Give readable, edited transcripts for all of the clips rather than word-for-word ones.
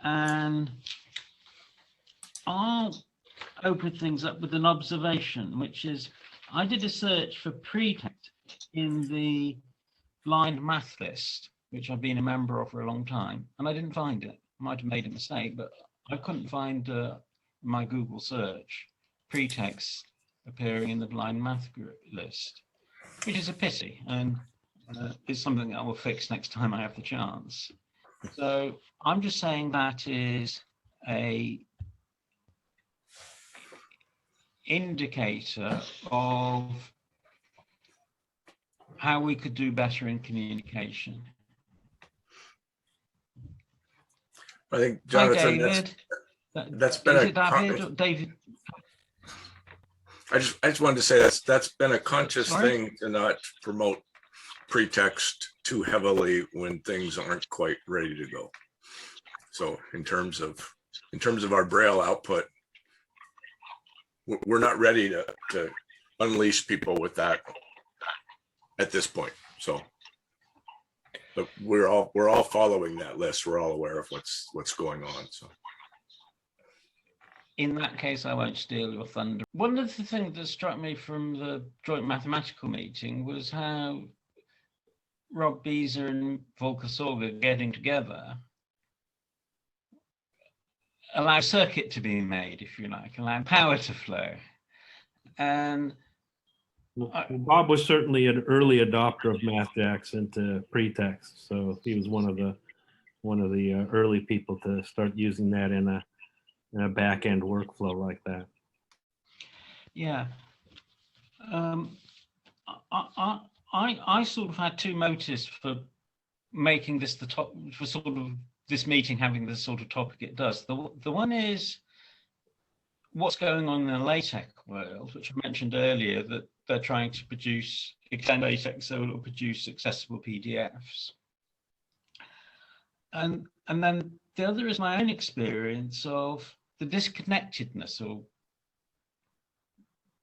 And I'll open things up with an observation, which is I did a search for pretext in the blind math list, which I've been a member of for a long time, and I didn't find it. I might have made a mistake, but I couldn't find my Google search pretext appearing in the blind math group list, which is a pity, and it's something that I will fix next time I have the chance. So I'm just saying that is a indicator of how we could do better in communication. I think, Jonathan, Hi, David. that's been Is a it David or David? I just wanted to say that's been a conscious thing to not promote pretext too heavily when things aren't quite ready to go. So in terms of our Braille output, we're not ready to unleash people with that at this point. So, but we're all following that list. We're all aware of what's going on. So. In that case, I won't steal your thunder. One of the things that struck me from the joint mathematical meeting was how Rob Beezer and Volker Sorger getting together allow circuit to be made, if you like, allow power to flow. And Bob was certainly an early adopter of MathJax into pretext, so he was one of the early people to start using that in a back-end workflow like that. Yeah. I sort of had two motives for making this the top, for sort of this meeting having the sort of topic it does. The one is what's going on in the LaTeX world, which I mentioned earlier, that they're trying to extend LaTeX so it'll produce accessible PDFs. And then the other is my own experience of the disconnectedness or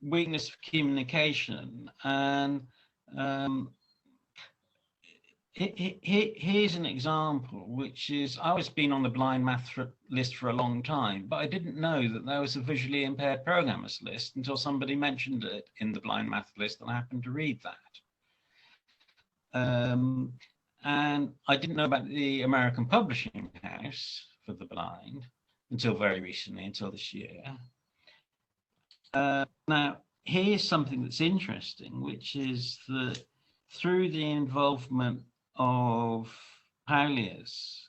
weakness of communication. And here's an example, which is I was been on the blind math list for a long time, but I didn't know that there was a visually impaired programmers list until somebody mentioned it in the blind math list, and I happened to read that. And I didn't know about the American Publishing House for the blind until very recently, until this year. Now, here's something that's interesting, which is that through the involvement of Paulius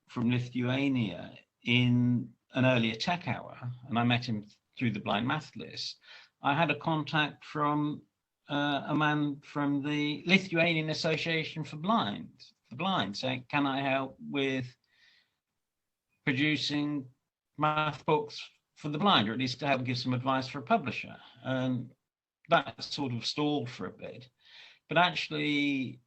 from Lithuania in an earlier tech hour, and I met him through the blind math list, I had a contact from a man from the Lithuanian Association for the Blind, saying, can I help with producing math books for the blind, or at least to help give some advice for a publisher? And that sort of stalled for a bit. But actually,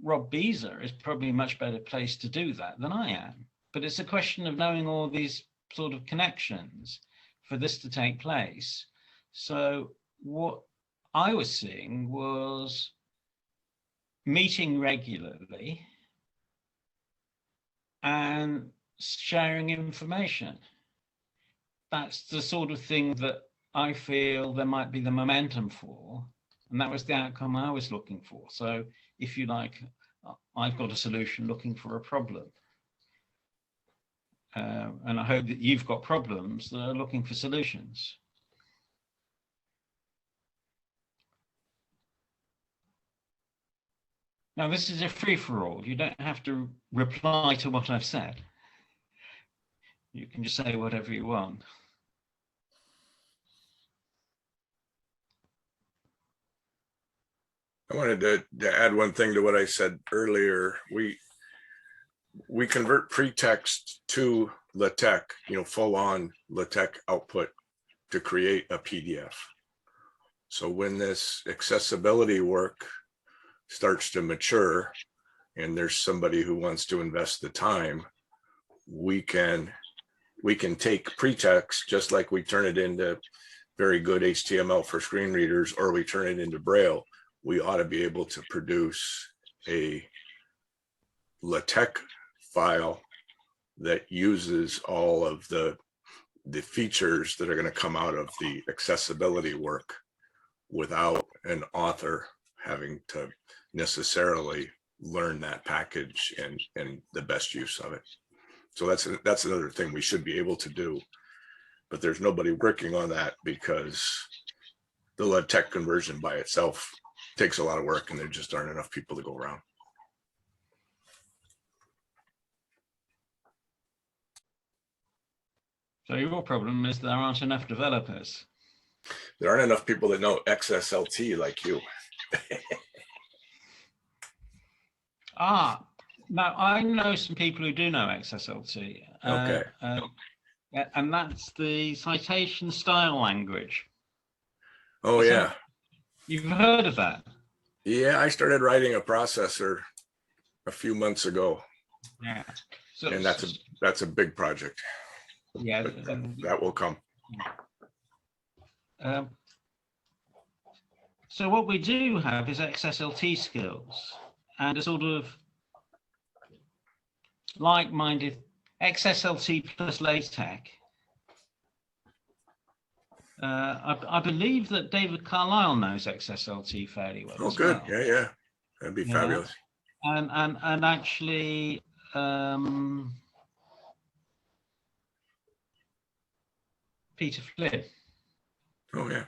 Rob Beezer is probably a much better place to do that than I am. But it's a question of knowing all these sort of connections for this to take place. So what I was seeing was meeting regularly and sharing information. That's the sort of thing that I feel there might be the momentum for. And that was the outcome I was looking for. So if you like, I've got a solution looking for a problem. And I hope that you've got problems that are looking for solutions. Now, this is a free-for-all. You don't have to reply to what I've said. You can just say whatever you want. I wanted to add one thing to what I said earlier. We convert pretext to LaTeX, full on LaTeX output to create a PDF. So when this accessibility work starts to mature and there's somebody who wants to invest the time, we can take pretext just like we turn it into very good HTML for screen readers, or we turn it into Braille. We ought to be able to produce a LaTeX file that uses all of the features that are going to come out of the accessibility work without an author having to necessarily learn that package and the best use of it. So that's another thing we should be able to do, but there's nobody working on that because the LaTeX conversion by itself takes a lot of work and there just aren't enough people to go around. So your problem is there aren't enough developers. There aren't enough people that know XSLT like you. Now I know some people who do know XSLT. Okay. And that's the citation style language. Oh yeah. You've heard of that? Yeah, I started writing a processor a few months ago, Yeah. So, and that's a big project. yeah. That will come. So what we do have is XSLT skills and a sort of like-minded XSLT plus LaTeX. I believe that David Carlisle knows XSLT fairly well. Oh, as good. well. Yeah. That'd be fabulous. And actually, Peter Flynn. Oh yeah.